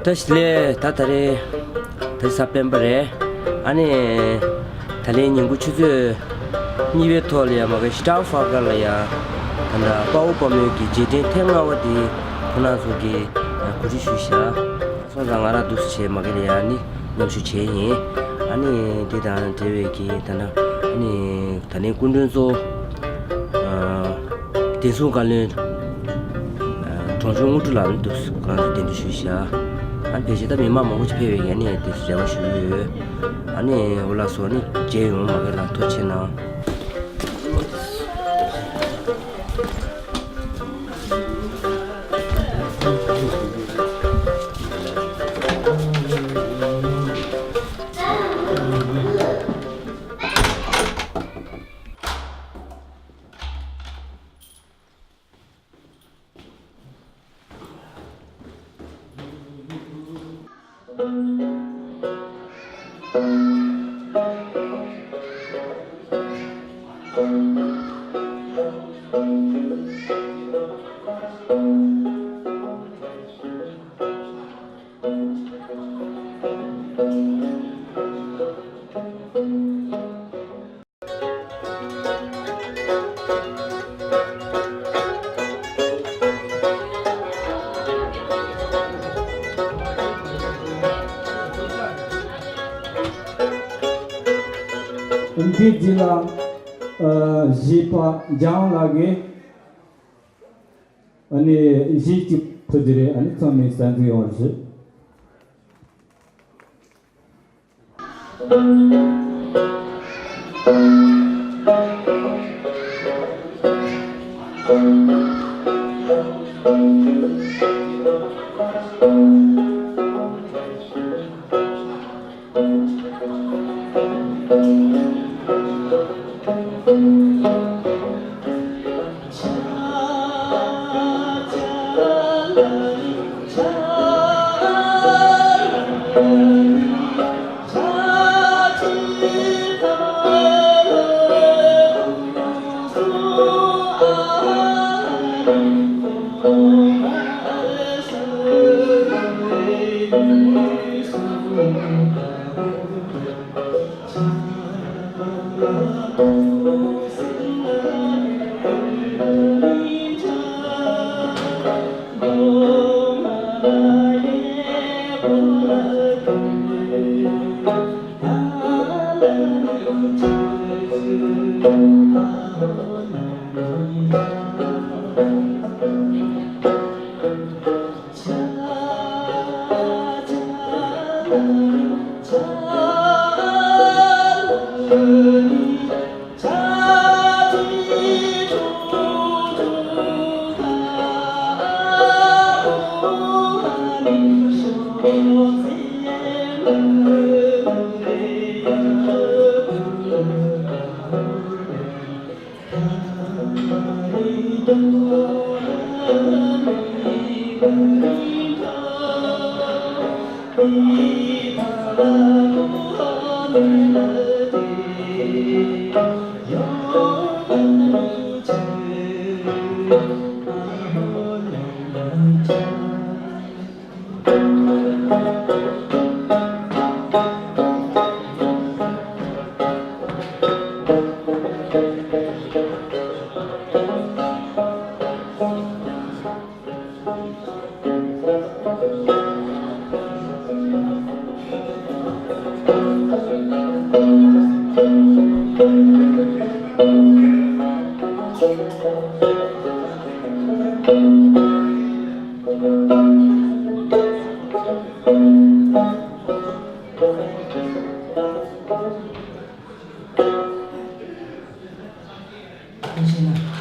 다시래 다다래 다사펜버래 아니 달리는 구추즈 니베 톨이야 막 스타파갈이야 간다 바우범이 지진 탱마워디 분화속이 구리슈샤 소장하라 두스체 막이야니 넘슈체니 아니 대단 대외기 다나 아니 다네 군든소 대소갈린 정중우들란 두스 그런 된슈샤 안 배지다 미마 먹고 집에 얘기 됐어 제가 쉬어 아니 올라서니 제용 막이라 토치나 उनके जिला जीपा जाऊं लागे अने जी चिप फजरे अने समय सांगे और से 당신아